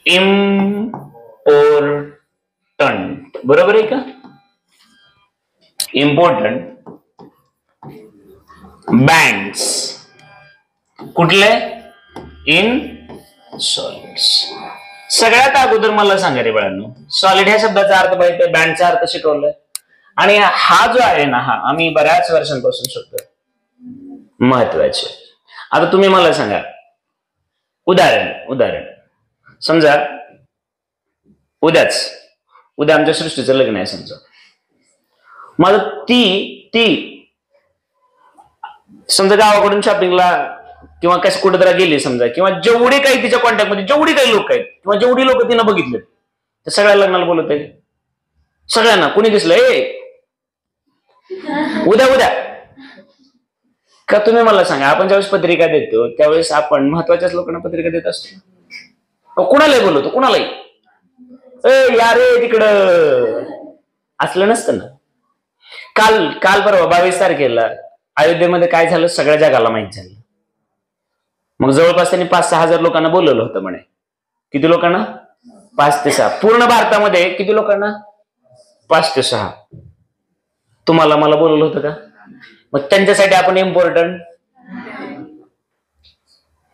Important, बरोबर आहे का? इम्पॉर्टंट बँड्स कुठले? In solids. सगळ्यात अगोदर मला सांगा रे बाळांनो, सॉलिड ह्या शब्दाचा अर्थ माहिती आहे, बँडचा अर्थ शिकवलाय. आणि हा जो आहे ना, हा आम्ही बऱ्याच वर्षांपासून शिकतो, महत्वाचे. आता तुम्ही मला सांगा, उदाहरण समजा उद्या आमच्या सृष्टीचं लग्न आहे समजा. मग ती समजा गावाकडून शॉपिंगला किंवा कसं कुठेतरी गेली समजा, किंवा जेवढे काही तिच्या कॉन्टॅक्ट मध्ये जेवढी काही लोक आहेत किंवा जेवढी लोक तिनं बघितले ते सगळ्या लग्नाला बोलत आहे. सगळ्यांना कुणी दिसलंय उद्या का? तुम्ही मला सांगा, आपण ज्यावेळेस पत्रिका देतो त्यावेळेस आपण महत्वाच्याच लोकांना पत्रिका देत असतो, कुणालाही बोलवतो, कुणालाही यारे तिकडं असलं नसतं ना. काल परवा 22 तारखेला अयोध्येमध्ये काय झालं सगळ्या जगाला माहित झालं. मग जवळपास त्यांनी 5-6 हजार लोकांना बोलवलं होतं म्हणे. किती लोकांना? 5 ते 6. पूर्ण भारतामध्ये किती लोकांना? 5 ते 6. तुम्हाला मला बोलवलं होतं का? मग त्यांच्यासाठी आपण इम्पॉर्टंट.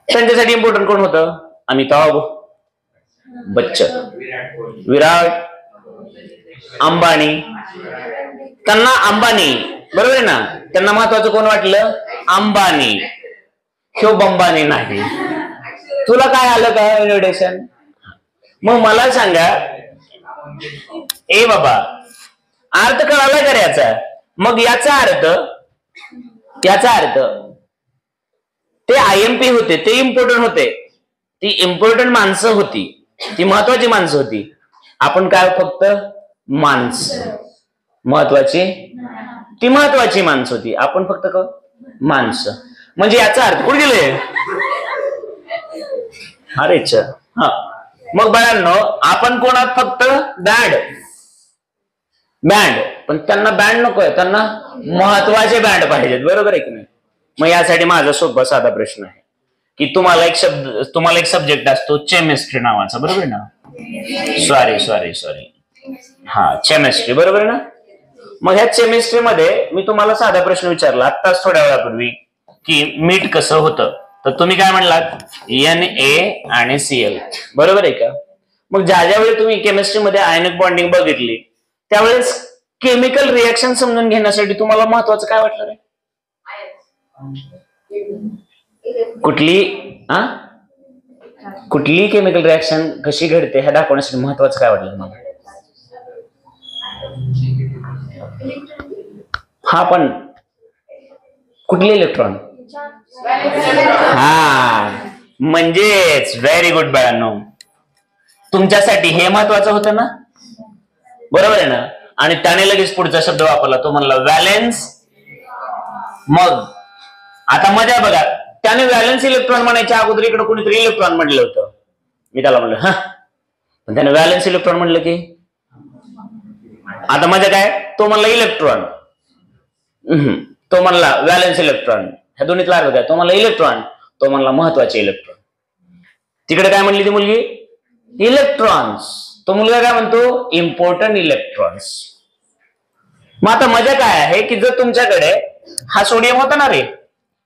त्यांच्यासाठी इम्पॉर्टंट कोण होतं? अमिताभ बच्चन, विराट, अंबानी. त्यांना अंबानी, बरोबर आहे ना, त्यांना महत्वाचं कोण वाटलं? अंबानी. ह्यो बंबानी नाही. तुला काय आलं का इन्व्हिटेशन? मग मला सांगा, ए बाबा अर्थ कळाला का याचा? मग याचा अर्थ ते IMP होते, ते इम्पॉर्टंट होते, ती इम्पॉर्टंट माणसं होती, ती महत्वाची माणसं होती. आपण काय फक्त माणसं महत्वाची, ती महत्वाची माणसं होती, आपण फक्त माणसं. म्हणजे याचा अर्थ कुठे गेले? अरे हा. मग बाळांनो, आपण कोणात फक्त बँड, पण त्यांना बँड नकोय, त्यांना महत्वाचे बँड पाहिजेत, बरोबर आहे की नाही? मग यासाठी माझा सोपा साधा प्रश्न आहे की तुम्हाला एक सब्जेक्ट असतो केमिस्ट्री नावाचा, बरोबर आहे ना? सॉरी हा, केमिस्ट्री, बरोबर आहे ना? मग ह्या केमिस्ट्री मध्ये मी तुम्हाला साधा प्रश्न विचारला आत्ताच थोड्या वेळापूर्वी की मीठ कसं होतं, तर तुम्ही काय म्हणलात? Na आणि Cl, बरोबर आहे का? मग ज्या वेळी तुम्ही केमिस्ट्रीमध्ये आयनिक बॉन्डिंग बघितली त्यावेळेस केमिकल रिएक्शन समजून घेण्यासाठी तुम्हाला महत्वाचं काय वाटलं रे? कुठली केमिकल रिएक्शन कशी घडते हे दाखवण्यासाठी महत्वाचं काय वाटलं मला? हा, पण कुठले इलेक्ट्रॉन? हा, म्हणजेच व्हेरी गुड बाळांनो, तुमच्यासाठी हे महत्वाचं होतं ना, बरोबर आहे ना? आणि त्याने लगेच पुढचा शब्द वापरला, तो म्हणला व्हॅलेन्स. मग आता मजा बघा, त्याने व्हॅलेन्स इलेक्ट्रॉन म्हणायच्या अगोदर इकडे कोणीतरी इलेक्ट्रॉन म्हटलं होतं. मी त्याला म्हणलं हा, पण त्याने व्हॅलेन्स इलेक्ट्रॉन म्हणलं की आता मजा काय? तो म्हणला इलेक्ट्रॉन, तो म्हणला व्हॅलेन्स इलेक्ट्रॉन, ह्या दोन्हीतला अर्थ काय? तो म्हणला इलेक्ट्रॉन, तो म्हणला महत्वाचे इलेक्ट्रॉन. तिकडे काय म्हणली ती मुलगी? इलेक्ट्रॉन्स. तो मुलगा काय म्हणतो? Important electrons. मग आता मजा काय आहे की जर तुमच्याकडे हा सोडियम होता ना रे,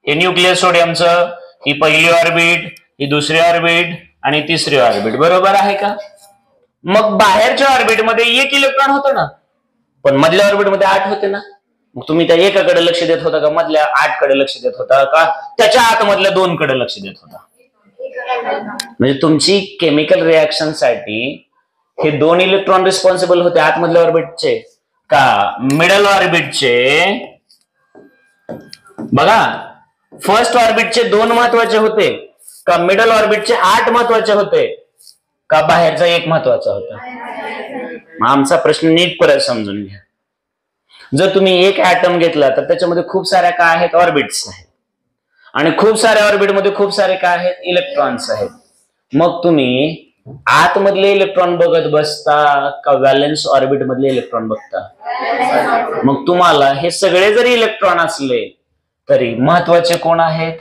हे न्यूक्लियस सोडियमचं, ही पहिली ऑर्बिट, ही दुसरी ऑर्बिट आणि तिसरी ऑर्बिट, बरोबर आहे का? मग बाहेरच्या ऑर्बिट मध्ये 1 इलेक्ट्रॉन होतं ना, पण मधल्या ऑर्बिट मध्ये 8 होते ना. मग तुम्ही त्या एकाकडे लक्ष देत होता का मधल्या 8 कडे लक्ष देत होता का त्याच्या आतमधल्या 2 कडे लक्ष देत होता? म्हणजे तुमची केमिकल रिएक्शन साठी हे 2 इलेक्ट्रॉन रिस्पॉन्सिबल होते आतमधल्या ऑर्बिटचे का मिडल ऑर्बिटचे? बघा, फर्स्ट ऑर्बिटचे 2 महत्वाचे होते का मिडल ऑर्बिटचे 8 महत्वाचे होते का बाहेरचा 1 महत्वाचा होता? आमचा प्रश्न नीट परत समजून घ्या. जर तुम्ही एक ऍटम घेतला तर त्याच्यामध्ये खूप साऱ्या काय आहेत? ऑर्बिट्स आहेत, आणि खूप साऱ्या ऑर्बिट मध्ये खूप सारे काय आहेत? इलेक्ट्रॉन्स आहेत. मग तुम्ही आतमधले इलेक्ट्रॉन बघत बसता का व्हॅलेन्स ऑर्बिट मधले इलेक्ट्रॉन बघता? मग तुम्हाला हे सगळे जरी इलेक्ट्रॉन असले तरी महत्वाचे कोण आहेत?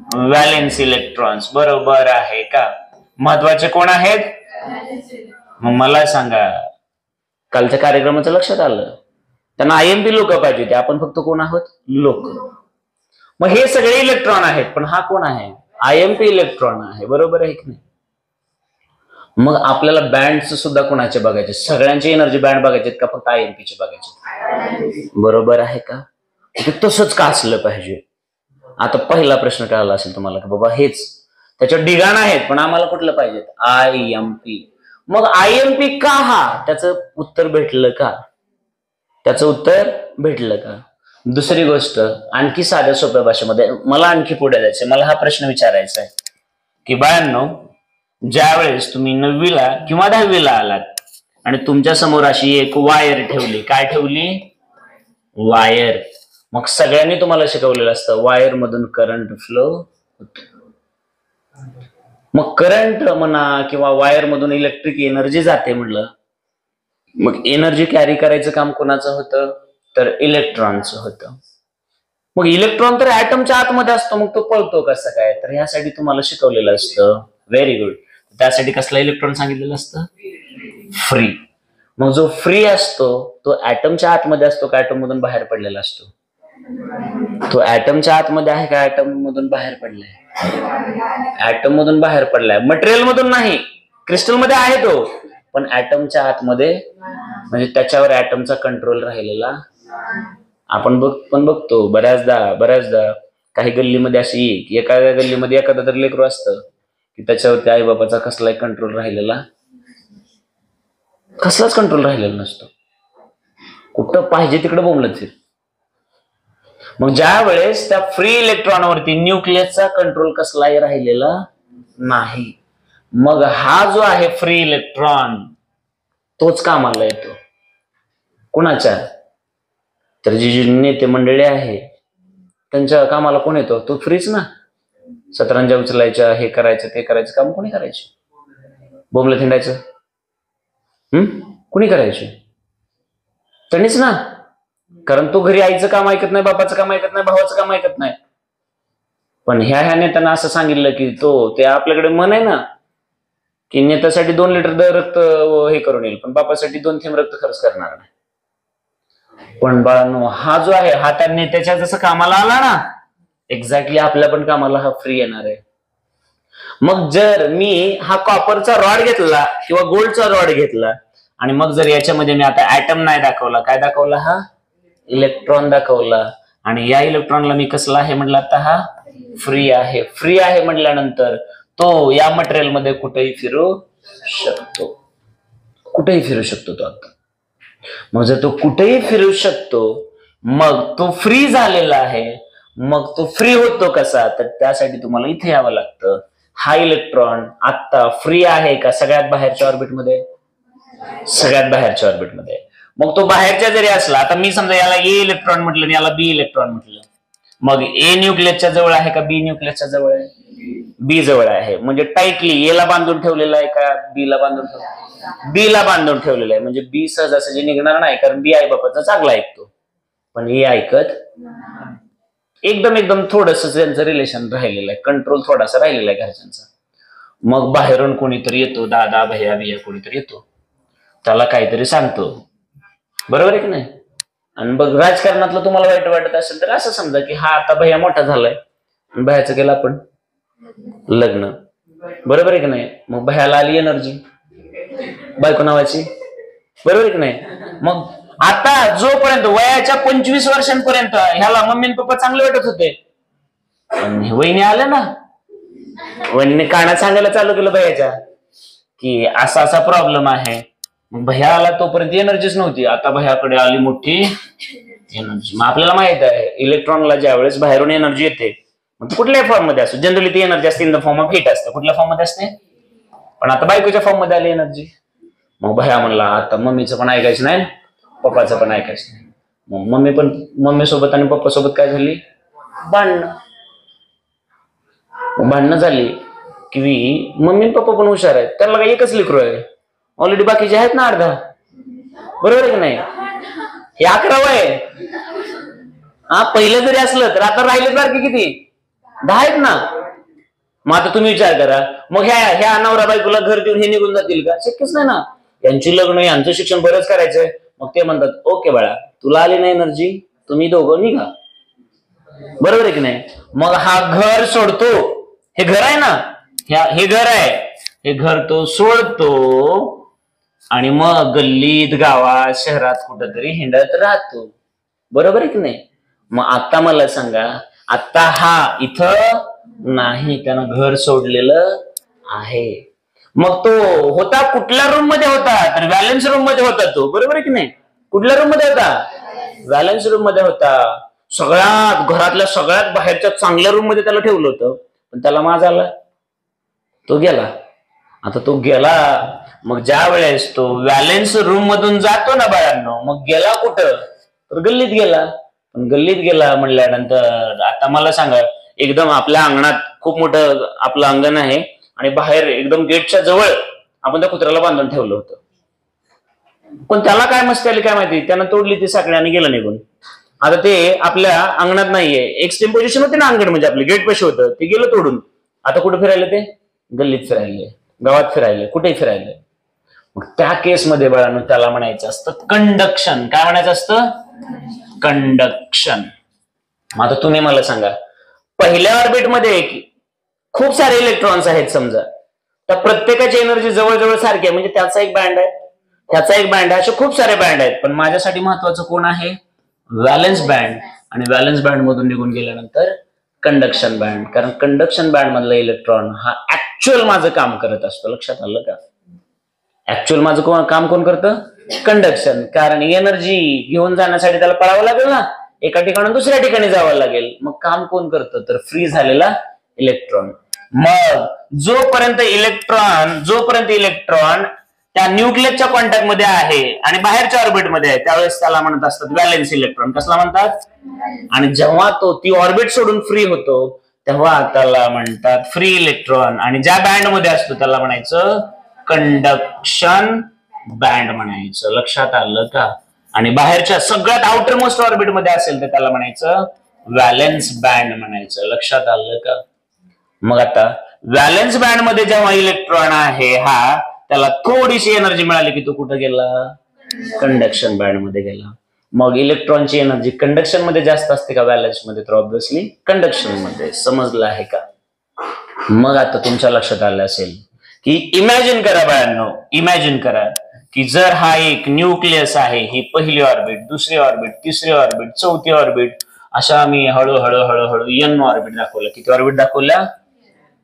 Valence electrons. बरोबर आहे का? महत्वाचे कोण आहेत? मग मला सांगा, कालच्या कार्यक्रमाचं लक्षात आलं? त्यांना आयएमपी लोक पाहिजे होते, आपण फक्त कोण आहोत? लोक. मग हे सगळे इलेक्ट्रॉन आहेत, पण हा कोण आहे? आयएमपी इलेक्ट्रॉन आहे. बरोबर आहे की नाही? मग आपल्याला बँड सुद्धा कोणाचे बघायचे? सगळ्यांची एनर्जी बँड बघायचे का फक्त आयएमपीचे बघायचे? बरोबर आहे का? तसंच का असलं पाहिजे? आता पहिला प्रश्न कळाला असेल तुम्हाला की बाबा हेच त्याच्यात डिगाण आहेत, पण आम्हाला कुठलं पाहिजे? आयएमपी. मग आयएमपी का? हा त्याचं उत्तर भेटलं का? त्याचं उत्तर भेटलं का? दुसरी गोष्ट, आणखी साध्या सोप्या भाषेमध्ये मला आणखी पुढे जायचंय. मला हा प्रश्न विचारायचा आहे की बाळांनो, ज्या वेळेस तुम्ही 9वीला किंवा 10वीला आलात आणि तुमच्या समोर अशी एक वायर ठेवली, काय ठेवली? वायर. मग सगळ्यांनी तुम्हाला शिकवलेलं असतं वायर मधून करंट फ्लो होतो. मग करंट म्हणा किंवा वायर मधून इलेक्ट्रिक एनर्जी जाते म्हणलं, मग एनर्जी कॅरी करायचं काम कोणाचं होतं? तर इलेक्ट्रॉनचं होतं. मग इलेक्ट्रॉन तर ऍटमच्या आतमध्ये असतो, मग तो पळतो कसं काय? तर ह्यासाठी तुम्हाला शिकवलेलं असतं. Very good. त्यासाठी कसला इलेक्ट्रॉन सांगितलेलं असतं? फ्री. मग जो फ्री असतो तो ऍटमच्या आतमध्ये असतो का ऍटम मधून बाहेर पडलेला असतो? तो ऍटमच्या आतमध्ये आहे का ऍटम मधून बाहेर पडलाय? ऍटम मधून बाहेर पडलाय, मटेरियल मधून नाही. क्रिस्टल मध्ये आहे तो, पण ऍटमच्या आतमध्ये, म्हणजे त्याच्यावर ऍटमचा कंट्रोल राहिलेला. आपण बघतो बऱ्याचदा काही गल्लीमध्ये अशी एका गल्लीमध्ये एखादा तर लेकरू असतं की त्याच्यावरती आई बाबाचा कसलाही कंट्रोल राहिलेला, कसलाच कंट्रोल राहिलेला नसतो. कुठं पाहिजे तिकडे बोंबलत फिर. मग ज्या वेळेस त्या फ्री इलेक्ट्रॉनवरती न्यूक्लियसचा कंट्रोल कसलाही राहिलेला नाही, मग हा जो आहे फ्री इलेक्ट्रॉन तोच कामाला येतो. कुणाच्या? तर जी नेते मंडळी आहे त्यांच्या कामाला कोण येतो? तो फ्रीच ना. सतरंजा उचलायच्या, हे करायचं ते करायचं काम कोणी करायचे? बोंबलं थिंडायचं कुणी करायचे? त्यांनीच ना. कारण तो घरी आईचं काम ऐकत नाही, बापाचं काम ऐकत नाही, भावाचं काम ऐकत नाही. पण ह्या नेत्यांना असं सांगितलं की ते आपल्याकडे मन आहे ना की नेत्यासाठी 2 लिटर रक्त हे करून येईल, पण बापासाठी 2 थेंब रक्त खर्च करणार नाही. पण बाळांनो, हा जो आहे हा त्या नेत्याच्या जसं कामाला आला ना, एक्झॅक्टली आपल्या पण कामाला हा फ्री येणार आहे. मग जर मी हा कॉपरचा रॉड घेतला किंवा गोल्डचा रॉड घेतला आणि मग जर याच्यामध्ये मी आता ऍटम नाही दाखवला, काय दाखवला? हा इलेक्ट्रॉन दाखवला. आणि या इलेक्ट्रॉनला मी कसला आहे म्हटलं? आता हा फ्री आहे. फ्री आहे म्हटल्यानंतर तो या मटेरियल मध्ये कुठेही फिरू शकतो. कुठेही फिरू शकतो तो. आता मग जर तो कुठेही फिरू शकतो, मग तो फ्री झालेला आहे. मग तो फ्री होतो कसा? तर त्यासाठी तुम्हाला इथे यावं लागतं. हा इलेक्ट्रॉन आता फ्री आहे का? सगळ्यात बाहेरच्या ऑर्बिटमध्ये. सगळ्यात बाहेरच्या ऑर्बिटमध्ये. मग तो बाहेरच्या जरी असला, आता मी समजा याला ए इलेक्ट्रॉन म्हटलं आणि याला बी इलेक्ट्रॉन म्हटलं, मग ए न्यूक्लियसच्या जवळ आहे का बी न्यूक्लियसच्या जवळ आहे? बी जवळ आहे. म्हणजे टाइटली ए ला बांधून ठेवलेला आहे का बी ला बांधून ठेवलेला? बी ला बांधून ठेवलेलं आहे. म्हणजे बी सहजासहजी निघणार नाही, कारण बी आई बापाचा चांगला ऐकतो, पण ए ऐकत एकदम थोडस त्यांचं रिलेशन राहिलेलं आहे, कंट्रोल थोडासा राहिलेला आहे घरच्यांचा. मग बाहेरून कोणीतरी येतो, दादा भैया बिया कोणीतरी येतो, त्याला काहीतरी सांगतो. बरोबर आहे की नाही? आणि बघ, राजकारणातलं तुम्हाला वाईट वाटत असेल तर असं समजा की हा आता भैया मोठा झालाय, भैयाचं केलं आपण लग्न. बरोबर आहे की नाही? मग भैयाला आली एनर्जी बायको नावाची. बरोबर आहे की नाही? मग आता जोपर्यंत वयाच्या 25 वर्षांपर्यंत ह्याला मम्मी पप्पा चांगले वाटत होते, पण वहिनी आल्या ना, वहिनीने कानात सांगायला चालू केलं भैयाच्या की असा असा प्रॉब्लेम आहे. मग भैया आला तोपर्यंत एनर्जीच नव्हती, आता भैयाकडे आली मोठी एनर्जी. मग आपल्याला माहित आहे इलेक्ट्रॉनला ज्या वेळेस बाहेरून एनर्जी येते, मग कुठल्याही फॉर्म मध्ये असतो, जनरली ती एनर्जी असते in the form of heat असते. कुठल्या फॉर्म मध्ये असते? पण आता बायकोच्या फॉर्म मध्ये आली एनर्जी. मग भैया म्हणला आता मम्मीचं पण ऐकायचं नाही, पप्पाचं पण ऐकायचं नाही. मग मम्मी सोबत आणि पप्पा सोबत काय झाली? भांडणं झाली की मम्मी पप्पा पण हुशार आहेत, त्याला काही एकच लेकरू आहे, ऑलरेडी बाकीचे आहेत ना 8-10. बरोबर आहे की नाही? हे 11वं आहे. हा पहिलं जरी असलं तर आता राहिले बारकी किती? 10 आहेत ना. मग आता तुम्ही विचार करा, मग ह्या नवरा बायकोला घर देऊन हे निघून जातील का? शक्यच नाही ना. यांची लग्न, यांचं शिक्षण बरंच करायचंय. मग ते म्हणतात ओके बाळा, तुला आली नाही एनर्जी, तुम्ही दोघं निघा. बरोबर आहे की नाही? मग हा घर सोडतो, हे घर आहे ना, हे घर आहे, हे घर तो सोडतो आणि मग गल्लीत, गावात, शहरात कुठंतरी हिंडत राहतो. बरोबर आहे की नाही? मग आता मला सांगा, आता हा इथं नाही, त्यानं घर सोडलेलं आहे. मग तो होता कुठल्या रूम मध्ये होता? तर व्हॅलेन्स रूम मध्ये होता तो. बरोबर आहे की नाही? कुठल्या रूम मध्ये होता? व्हॅलेन्स रूम मध्ये होता. सगळ्यात घरातल्या सगळ्यात बाहेरच्या चांगल्या रूम मध्ये त्याला ठेवलं होतं, पण त्याला माज आला, तो गेला. आता तो गेला, मग ज्या वेळेस तो व्हॅलेन्स रूम मधून जातो ना बाळांनो, मग गेला कुठं? तर गल्लीत गेला. पण गल्लीत गेला म्हणल्यानंतर आता मला सांगा, एकदम आपल्या अंगणात खूप मोठं आपलं अंगण आहे आणि बाहेर एकदम गेटच्या जवळ आपण त्या कुत्र्याला बांधून ठेवलं होतं. पण त्याला काय मस्ती आली काय माहिती, त्यानं तोडली ती साखळी आणि गेलं निघून. आता ते आपल्या अंगणात नाहीये, एक्स्ट्रीम पोझिशन होते ना अंगण, म्हणजे आपले गेट पाशी होतं, ते गेलं तोडून. आता कुठे फिरायले? ते गल्लीत फिरायले, गावात फिरायले, कुठेही फिरायले. मग त्या केसमध्ये बाळांनो त्याला म्हणायचं असतं कंडक्शन. काय म्हणायचं असतं? कंडक्शन. मग आता तुम्ही मला सांगा, पहिल्या ऑर्बिटमध्ये खूप सारे इलेक्ट्रॉन्स आहेत समजा, तर प्रत्येकाची एनर्जी जवळजवळ सारखी आहे, म्हणजे त्याचा एक बँड आहे, त्याचा एक बँड आहे, असे खूप सारे बँड आहेत. पण माझ्यासाठी महत्वाचं कोण आहे? Valence band. आणि व्हॅलेन्स बँड मधून निघून गेल्यानंतर कंडक्शन बँड. कारण कंडक्शन बँड मधला इलेक्ट्रॉन हा ऍक्च्युअल माझं काम करत असतो. लक्षात आलं का? ऍक्च्युअल माझं काम कोण करतं? कंडक्शन. कारण एनर्जी घेऊन जाण्यासाठी त्याला पळावं लागेल ना, एका ठिकाणून दुसऱ्या ठिकाणी जावं लागेल. मग काम कोण करतं? तर फ्री झालेला इलेक्ट्रॉन. मग जोपर्यंत इलेक्ट्रॉन त्या न्यूक्लियसच्या कॉन्टॅक्ट मध्ये आहे आणि बाहेरच्या ऑर्बिटमध्ये आहे, त्यावेळेस त्याला म्हणत असतात व्हॅलेन्स इलेक्ट्रॉन. कसला म्हणतात? आणि जेव्हा तो ती ऑर्बिट सोडून फ्री होतो तेव्हा त्याला म्हणतात फ्री इलेक्ट्रॉन. आणि ज्या बँड मध्ये असतो त्याला म्हणायचं कंडक्शन बँड म्हणायचं. लक्षात आलं का? आणि बाहेरच्या सगळ्यात आउटर मोस्ट ऑर्बिट मध्ये असेल तर त्याला म्हणायचं व्हॅलेन्स बँड म्हणायचं. लक्षात आलं का? मग आता व्हॅलेन्स बँड मध्ये जेव्हा इलेक्ट्रॉन आहे हा, त्याला थोडीशी एनर्जी मिळाली की तो कुठे गेला? कंडक्शन बँड मध्ये गेला. मग इलेक्ट्रॉनची एनर्जी कंडक्शन मध्ये जास्त असते का व्हॅलेन्स मध्ये? तर ऑब्व्हियसली कंडक्शन मध्ये. समजलं आहे का? मग आता तुमच्या लक्षात आलं असेल की इमॅजिन करा बाळांनो, इमॅजिन करा की जर हा एक न्यूक्लियस आहे, ही पहिली ऑर्बिट, दुसरी ऑर्बिट, तिसरी ऑर्बिट, चौथी ऑर्बिट, अशा मी हळूहळू एन ऑर्बिट दाखवल्या. किती ऑर्बिट दाखवल्या?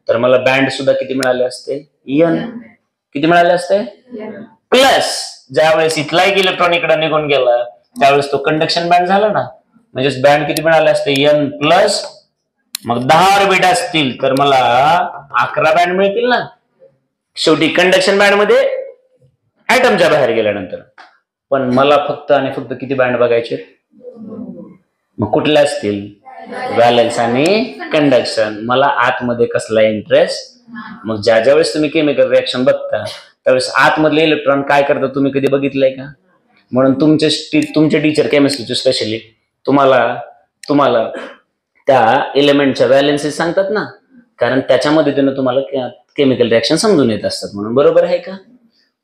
तर मला बँड सुद्धा किती मिळाले असते? एन. किती मिळाले असते? प्लस ज्यावेळेस इथला एक इलेक्ट्रॉन इकडे निघून गेला त्यावेळेस तो कंडक्शन बँड झाला ना, म्हणजे बँड किती मिळाले असते? N plus. मग 10 ऑर्बिट असतील तर मला 11 बँड मिळतील ना. शेवटी कंडक्शन बँड मध्ये ऍटमच्या बाहेर गेल्यानंतर. पण मला फक्त आणि फक्त किती बँड बघायचे? मग कुठले असतील? व्हॅलेन्स आणि कंडक्शन. मला आतमध्ये कसला इंटरेस्ट? मग ज्या वेळेस तुम्ही केमिकल रिएक्शन बघता त्यावेळेस आतमधले इलेक्ट्रॉन काय करतात तुम्ही कधी बघितलंय का? म्हणून तुमचे टीचर केमिस्ट्रीचे स्पेशली तुम्हाला त्या एलिमेंटच्या व्हॅलेन्सेस सांगतात ना, कारण त्याच्या मदतीने तुम्हाला केमिकल रिएक्शन समजून येत असतात म्हणून. बरोबर आहे का?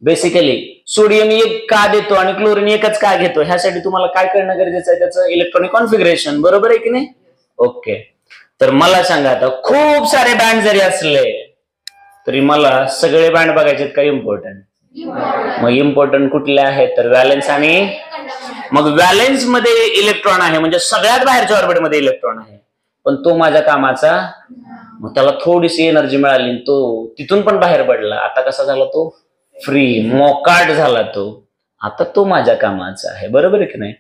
बेसिकली सोडियम एक का देतो आणि क्लोरीन एकच का घेतो ह्यासाठी तुम्हाला काय करणं गरजेचं आहे? त्याचं इलेक्ट्रॉनिक कॉन्फिगरेशन. बरोबर आहे की नाही? ओके. तर मला सांगा, आता खूप सारे बँड जरी असले तरी मला सगळे बँड बघायचे का इम्पॉर्टंट? मग इम्पॉर्टंट कुठले आहेत? तर व्हॅलेन्स आणि. मग व्हॅलेन्स मध्ये इलेक्ट्रॉन आहे म्हणजे सगळ्यात बाहेरच्या ऑर्बिट मध्ये इलेक्ट्रॉन आहे, पण तो माझ्या कामाचा. मग त्याला थोडीशी एनर्जी मिळाली, तो तिथून पण बाहेर पडला. आता कसा झाला? तो फ्री, मोकाट झाला तो. आता तो माझ्या कामाचा आहे. बरोबर आहे की नाही?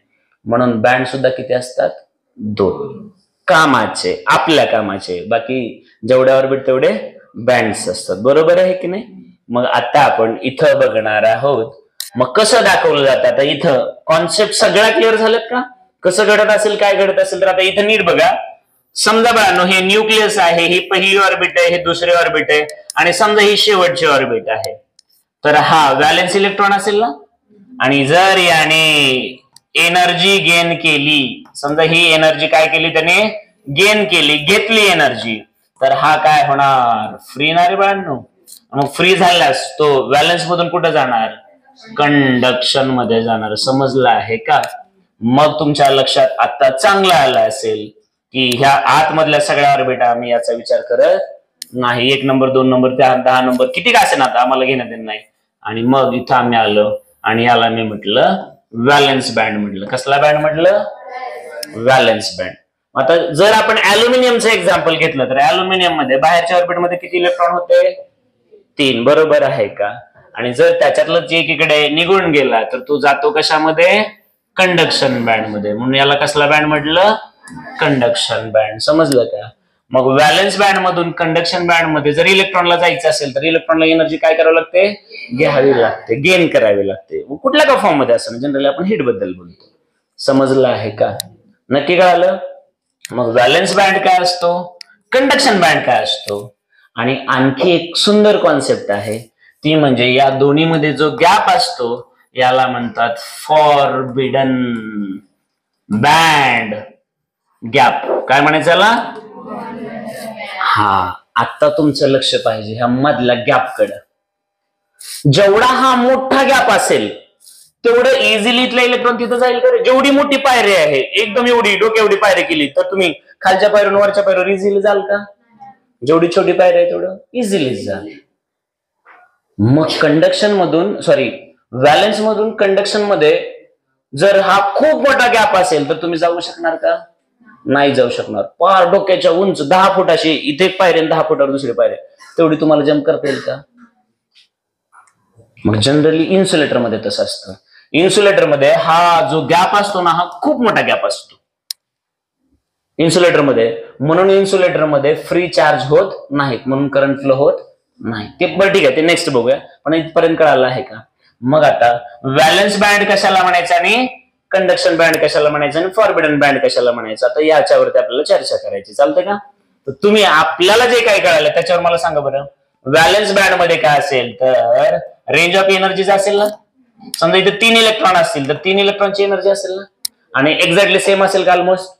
म्हणून बँड सुद्धा किती असतात? 2 कामाचे, आपल्या कामाचे. बाकी जेवढे ऑर्बिट तेवढे बँड्स असतात. बरोबर आहे की नाही? मग आता आपण इथं बघणार आहोत मग कसं दाखवलं जातं. आता इथं कॉन्सेप्ट सगळ्या क्लिअर झालेत का? कसं घडत असेल, काय घडत असेल? तर आता इथं नीट बघा. समजा बाळांनो हे न्यूक्लियस आहे, ही पहिली ऑर्बिट आहे, हे दुसरी ऑर्बिट आहे आणि समजा ही शेवटची ऑर्बिट आहे. तर हा व्हॅलेन्स इलेक्ट्रॉन असेल ना, आणि जर याने एनर्जी गेन केली, समजा ही एनर्जी काय केली त्याने? गेन केली, घेतली एनर्जी, तर हा काय होणार, फ्री ना रे बाळांनो. मग फ्री झाल्यास तो व्हॅलन्स मधून कुठे जाणार, कंडक्शन मध्ये जाणार. समजलं आहे का? मग तुमच्या लक्षात आता चांगलं आलं असेल की ह्या आतमधल्या सगळ्या ऑर्बिटा आम्ही याचा विचार करत नाही. 1 नंबर 2 नंबर 10 नंबर किती का असेल आता आम्हाला घेण्यात येत नाही. आणि मग इथं आम्ही आलो आणि याला मी म्हटलं व्हॅलन्स बँड म्हटलं. कसला बँड म्हटलं, व्हॅलन्स बँड. आता जर आपण अल्युमिनियमचं एक्झाम्पल घेतलं तर अल्युमिनियम मध्ये बाहेरच्या ऑर्बिट मध्ये किती इलेक्ट्रॉन होते, 3. बरोबर आहे का? आणि जर त्याच्यातलं एकीकडे निघून गेला तर तो जातो कशामध्ये, कंडक्शन बँड मध्ये. म्हणून याला कसला बँड म्हटलं, कंडक्शन बँड. समजलं का? मग व्हॅलन्स बँड मधून कंडक्शन बँड मध्ये जर इलेक्ट्रॉनला जायचं असेल तर इलेक्ट्रॉनला एनर्जी काय करावी लागते, घ्यावी लागते, गेन करावी लागते. कुठल्या का फॉर्म मध्ये असं, जनरली आपण हीट बद्दल बोलतो. समजलं आहे का? नक्की कळालं? मग व्हॅलन्स बँड काय असतो, कंडक्शन बँड काय असतो. आणि आणखी एक सुंदर कॉन्सेप्ट आहे ती म्हणजे या दोन्ही मध्ये जो गॅप असतो याला म्हणतात फॉरबिडन बँड गॅप. काय म्हणायचं याला? हा, आता तुमचं लक्ष पाहिजे ह्या मधल्या गॅप कडे. जेवढा हा मोठा गॅप असेल तेवढं इझिली इथला इलेक्ट्रॉन तिथं जाईल का? जेवढी मोठी पायरी आहे, एकदम एवढी डोके एवढी पायरी केली तर तुम्ही खालच्या पायरीवर वरच्या पायरीवर इझिली जाल का? जेवढी छोटी पायरी आहे तेवढं इझिली जाल. मग कंडक्शन मधून व्हॅलन्स मधून कंडक्शन मध्ये जर हा खूप मोठा गॅप असेल तर तुम्ही जाऊ शकणार का? नाही जाऊ शकणार. पार डोक्याच्या उंच 10 फुटाशी इथे एक पायरी 10 फुटावर दुसरी पायरी, तेवढी तुम्हाला जम्प करता येईल का? मग जनरली इन्सुलेटर मध्ये तसं असतं. इन्सुलेटर मध्ये हा जो गॅप असतो ना, हा खूप मोठा गॅप असतो इन्सुलेटर मध्ये. म्हणून इन्सुलेटर मध्ये फ्री चार्ज होत नाहीत, म्हणून करंट फ्लो होत नाही. ते बरं ठीक आहे, ते नेक्स्ट बघूया. पण इथपर्यंत कळालं आहे का? मग आता व्हॅलन्स बँड कशाला म्हणायचं आणि कंडक्शन बँड कशाला म्हणायचं आणि फॉरबिडन बँड कशाला म्हणायचं, आता याच्यावरती आपल्याला चर्चा करायची. चालतंय का? तर तुम्ही आपल्याला जे काही कळालं त्याच्यावर मला सांगा बरं. व्हॅलन्स बँड मध्ये काय असेल तर रेंज ऑफ एनर्जीज असेल ना. समजा इथे 3 इलेक्ट्रॉन असतील तर 3 इलेक्ट्रॉनची एनर्जी असेल ना, आणि एक्झॅक्टली सेम असेल का ऑलमोस्ट.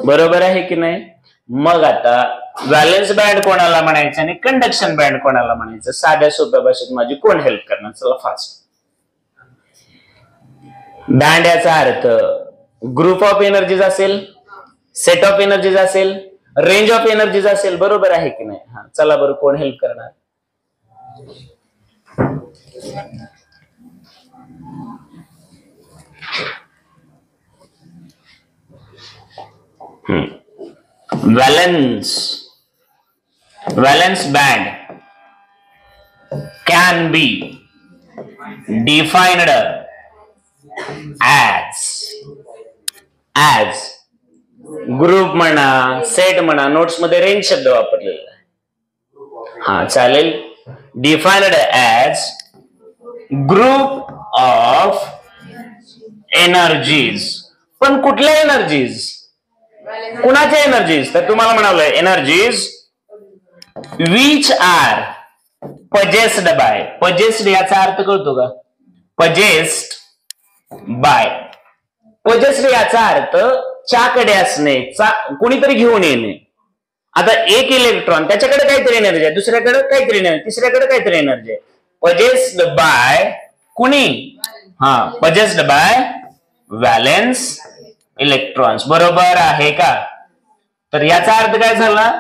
बरोबर आहे की नाही? मग आता व्हॅलन्स बँड कोणाला म्हणायचं आणि कंडक्शन बँड कोणाला म्हणायचं, साध्या सोप्या भाषेत माझी कोण हेल्प करणार? चला फास्ट. बँड याचा अर्थ ग्रुप ऑफ एनर्जीज असेल, सेट ऑफ एनर्जीज असेल, रेंज ऑफ एनर्जीज असेल. बरोबर आहे की नाही? हा, चला बरं, कोण हेल्प करणार? Valence band can be defined as group म्हणा, सेट म्हणा, नोट्स मध्ये रेंज शब्द वापरलेला आहे. हा चालेल. Defined as group of energies. पण कुठल्या एनर्जीज, कुणाच्या एनर्जीज? तर तुम्हाला म्हणावलंय energies which are possessed by. Possessed याचा अर्थ कळतो का? Possessed by. पजेस्ड याचा अर्थ च्याकडे असणे, कोणीतरी घेऊन येणे. आता एक इलेक्ट्रॉन त्याच्याकडे काहीतरी एनर्जी आहे, दुसऱ्याकडे काहीतरी एनर्जी, तिसऱ्याकडे काहीतरी एनर्जी आहे. पजेस्ड बाय कुणी? हा, पजेस्ड बाय व्हॅलेन्स इलेक्ट्रॉन्स. बरोबर आहे का? तर याचा अर्थ काय झाला,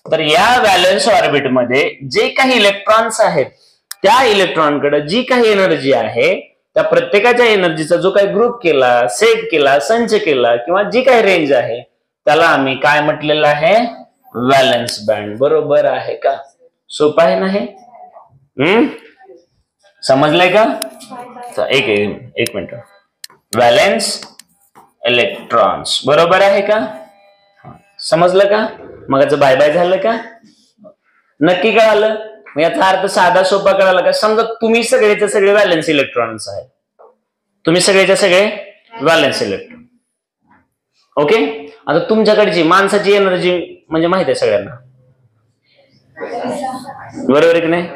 तर या व्हॅलेन्स ऑर्बिट मध्ये जे काही इलेक्ट्रॉन्स आहेत त्या इलेक्ट्रॉनकडे जी काही एनर्जी आहे त्या प्रत्येकाच्या एनर्जीचा जो काही ग्रुप केला, सेट केला, संच केला किंवा जी काही रेंज आहे त्याला आम्ही काय म्हटलेलं आहे? Valence band. बरोबर आहे का? सोपं आहे ना हे? समजलंय का? एक मिनिट. Valence electrons. बरोबर आहे का? समजलं का? मग बाय बाय झालं का? नक्की कळालं? याचा अर्थ साधा सोपा कळाला का? समजा तुम्ही सगळेचे सगळे व्हॅलन्स इलेक्ट्रॉन्स आहेत. तुम्ही सगळेचे सगळे व्हॅलन्स इलेक्ट्रॉन. ओके. आता तुमच्याकडची माणसाची एनर्जी म्हणजे माहित आहे सगळ्यांना. बरोबर आहे की नाही?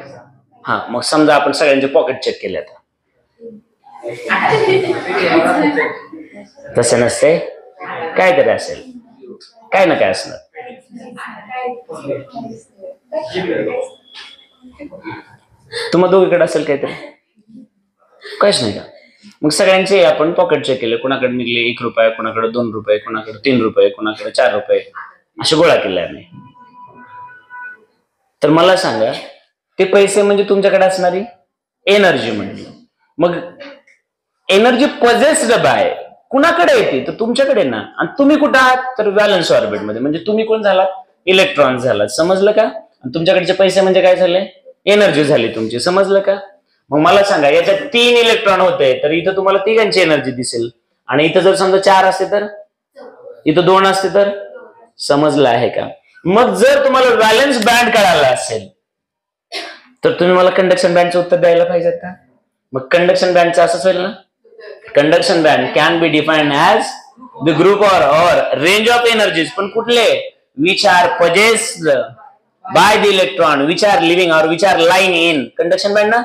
हा, मग समजा आपण सगळ्यांचे पॉकेट चेक केले आता. तसं नसते, काय तरी असेल, काय ना काय असणार. तुम्हा दोघीकडे असेल काहीतरी, काहीच नाही का? मग सगळ्यांचे आपण पॉकेट चेक केले, कोणाकडे निघले 1 रुपया, कोणाकडे 2 रुपये, कोणाकडे 3 रुपये, कोणाकडे 4 रुपये, असे गोळा केले आम्ही. तर मला सांगा, ते पैसे म्हणजे तुमच्याकडे असणारी एनर्जी म्हणली. मग एनर्जी पजेस्ड बाय कुणाकडे येते? तर तुमच्याकडे ना. आणि तुम्ही कुठं आहात? तर व्हॅलन्स ऑर्बिट मध्ये. म्हणजे तुम्ही कोण झालात? इलेक्ट्रॉन झालात. समजलं का? आणि तुमच्याकडचे पैसे म्हणजे काय झाले? एनर्जी झाली तुमची. समजलं का? मग मला सांगा, याच्यात 3 इलेक्ट्रॉन होते, तर इथं तुम्हाला तिघांची एनर्जी दिसेल. आणि इथं जर समजा 4 असते तर, इथं 2 असते तर. समजलं आहे का? मग जर तुम्हाला व्हॅलन्स बँड कळाला असेल तर तुम्ही मला कंडक्शन बँडचं उत्तर द्यायला पाहिजे का? मग कंडक्शन बँडचं असंच होईल ना. Conduction band can be defined as the group or range of energies. पण कुठले? Which are possessed by the electron which are living or which are lying in conduction band ना.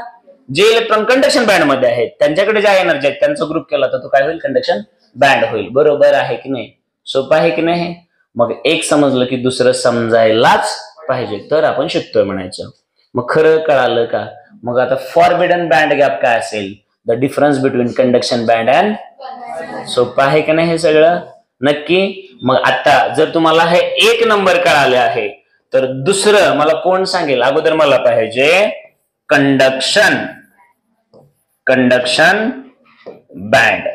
जे इलेक्ट्रॉन कंडक्शन बँड मध्ये आहेत त्यांच्याकडे ज्या energy आहेत त्यांचा ग्रुप केला तर तो काय होईल? कंडक्शन बँड होईल. बरोबर आहे की नाही? सोपं आहे की नाही? मग एक समजलं की दुसरं समजायलाच पाहिजे, तर आपण शिकतोय म्हणायचं. मग खरं कळालं का? मग आता फॉरबिडन बँड गॅप काय असेल? The difference between conduction band and. सोपं आहे की नाही हे सगळं? नक्की. मग आता जर तुम्हाला हे 1 नंबर कळाले आहे तर दुसरं मला कोण सांगेल? अगोदर मला पाहिजे कंडक्शन बँड.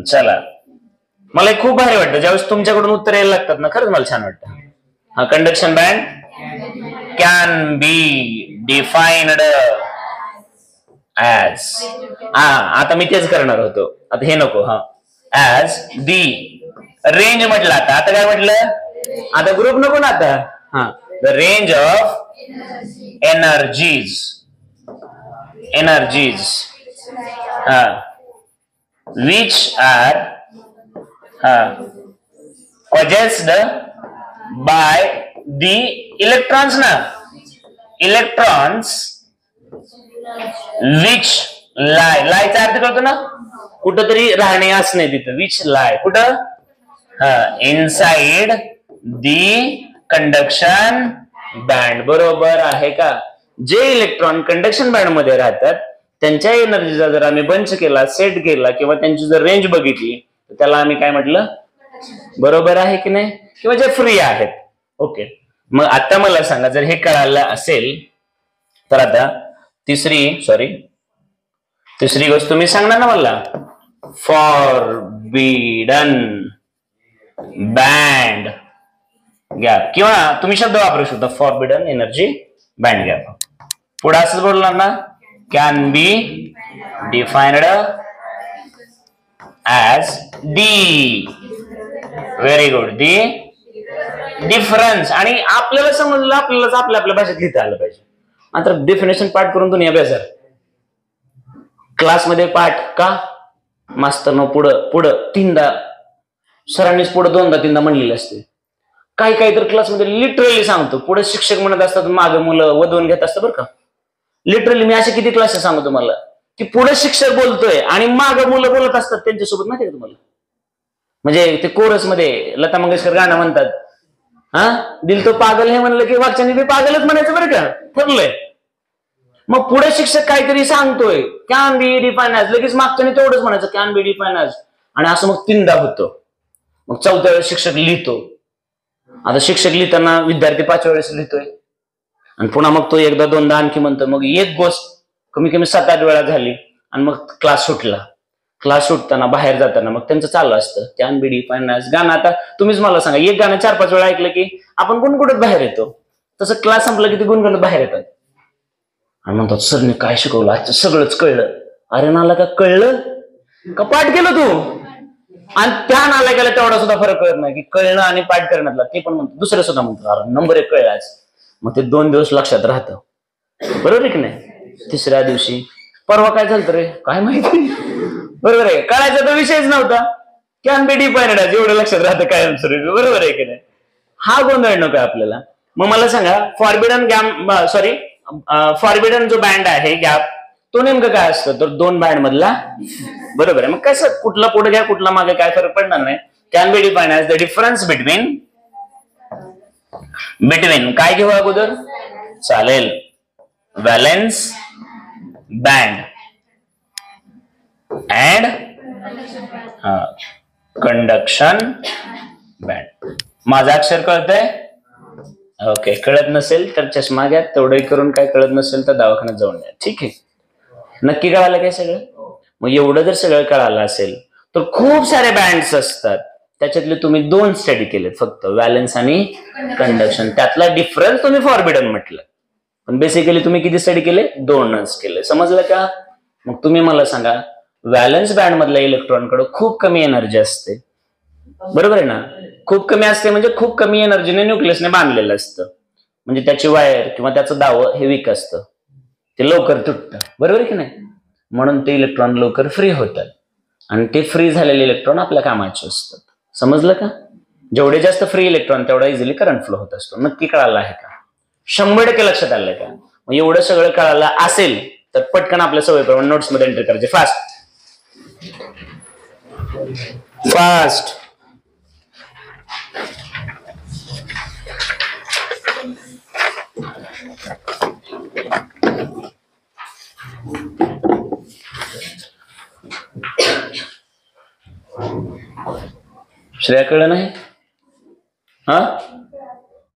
चला, मला खूप भारी वाटतं ज्यावेळेस तुमच्याकडून उत्तर यायला लागतात ना, खरंच मला छान वाटतं. हा, conduction band can B defined as. आता मी तेच करणार होतो, आता हे नको. हा, ॲज दी रेंज म्हटलं. आता काय म्हटलं? आता ग्रुप नको ना आता. हा, the range of energies which R possessed by the electrons ना. इलेक्ट्रॉन्स विच लायचा अर्थ कळतो ना, कुठंतरी राहणे असणे तिथं. विच लाय कुठं? Inside the conduction band. बरोबर आहे का? जे इलेक्ट्रॉन कंडक्शन बँड मध्ये राहतात त्यांच्या एनर्जीचा जर आम्ही बंच केला, सेट केला, किंवा त्यांची जर रेंज बघितली तर त्याला आम्ही काय म्हटलं? बरोबर आहे की नाही? किंवा जे फ्री आहेत. ओके. मग आता मला सांगा, जर हे कळालं असेल तर आता तिसरी गोष्ट तुम्ही सांगणार ना मला. फॉरबिडन बँड गॅप, किंवा तुम्ही शब्द वापरू शकता फॉरबिडन एनर्जी बँड गॅप. पुढे असंच बोलणार ना. Can be defined as D. Very good. The difference. आणि आपल्याला समजलं, आपल्यालाच आपल्या भाषेत लिहिता आलं पाहिजे. मात्र डेफिनेशन पाठ करून दुनिया बेजार. क्लासमध्ये पाठ का? मास्तरनं पुढं 3दा, सरांनीच पुढे 2दा-3दा म्हणलेले असते. काही तर क्लासमध्ये लिटरली सांगतो, पुढे शिक्षक म्हणत असतात, मागे मुलं वधवून घेत असतात. बरं का? लिटरली मी असे किती क्लासेस सांगतो तुम्हाला की पुढे शिक्षक बोलतोय आणि मागे मुलं बोलत असतात त्यांच्यासोबत. माहिती का तुम्हाला? म्हणजे ते कोरस मध्ये लता मंगेशकर गाणं म्हणतात, हा दिल तो पागल हे म्हणलं की वाक्याने ते पागलच म्हणायचं. बरं का? ठरलंय. मग पुढे शिक्षक काहीतरी सांगतोय, कॅन बी डिफाइन ॲज, लगेच मागच्याने तेवढंच म्हणायचं कॅन बी डिफाइन ॲज. आणि असं मग 3दा होतं. मग 4थ्या वेळेस शिक्षक लिहितो. आता शिक्षक लिहिताना विद्यार्थी 5व्या वेळेस लिहितोय आणि पुन्हा मग तो 1दा-2दा आणखी म्हणतो. मग एक गोष्ट कमी कमी 7-8 वेळा झाली आणि मग क्लास सुटला. क्लास सुटताना बाहेर जाताना मग त्यांचं चालू असतं कॅन बी डिफाइन्ड ॲज. गाणं आता तुम्हीच मला सांगा, एक गाणं 4-5 वेळा ऐकलं की आपण गुणगुणत बाहेर येतो. तसं क्लास संपलं की ते गुणगुणत बाहेर येतात आणि म्हणतात सरने काय शिकवलं आजचं सगळंच कळलं. अरे नाला का कळलं का पाठ केलं तू? आणि त्या नालायकाला तेवढा सुद्धा फरक कळत नाही की कळणं आणि पाठ करण्यातला. ते पण म्हणतो, दुसरं सुद्धा म्हणतो अरे नंबर 1 कळलाच. मग ते 2 दिवस लक्षात राहतं. बरोबर आहे की नाही? 3ऱ्या दिवशी परवा काय झालं रे काय माहिती. बरोबर आहे. कळायचा तर विषयच नव्हता. कॅन बी डिफाइन्ड ॲज एवढं लक्षात राहतं कायम स्वरूपी. बरोबर आहे की नाही? हा गोंधळ नको आपल्याला. मग मला सांगा, फॉरबिडन जो बँड आहे गॅप, तो नेमकं काय असतं? तर 2 बँड मधला. बरोबर आहे. मग कसं कुठला पुढे घ्या कुठला मागे काय फरक पडणार नाही. Can be defined as the difference between between काय घेऊ अगोदर? चालेल. Valence band and conduction band. माझं अक्षर कळतंय? ओके. कळत नसेल तर चष्मा घ्या. तेवढंही करून काय कळत नसेल तर दवाखान्यात जाऊन द्या. ठीक आहे. नक्की कळालं काय सगळं? मग एवढं जर सगळं कळालं असेल तर खूप सारे बँड्स असतात. त्याच्यातले तुम्ही 2 स्टडी केलेत फक्त, व्हॅलेन्स आणि कंडक्शन. त्यातला डिफरन्स तुम्ही फॉरबिडन म्हटलं, पण बेसिकली तुम्ही किती स्टडी केले? 2च केले. समजलं का? मग तुम्ही मला सांगा, व्हॅलेन्स बँड मधल्या इलेक्ट्रॉनकडे खूप कमी एनर्जी असते, बरोबर आहे ना? खूप कमी असते म्हणजे खूप कमी एनर्जीने न्यूक्लियसने बांधलेलं असतं, म्हणजे त्याची वायर किंवा त्याचं दावं हे वीक असतं, ते लवकर तुटतं, बरोबर की नाही? म्हणून ते इलेक्ट्रॉन लवकर फ्री होतात आणि ते फ्री झालेले इलेक्ट्रॉन आपल्या कामाचे असतात. समजलं का? जेवढे जास्त फ्री इलेक्ट्रॉन तेवढा इझिली करंट फ्लो होत असतो. नक्की कळालं आहे का? 100% लक्षात आलंय का? मग एवढं सगळं कळालं असेल तर पटकन आपल्या सवयीप्रमाणे नोट्स मध्ये एंटर करायचे. फास्ट. श्रेया कळलं नाही? हा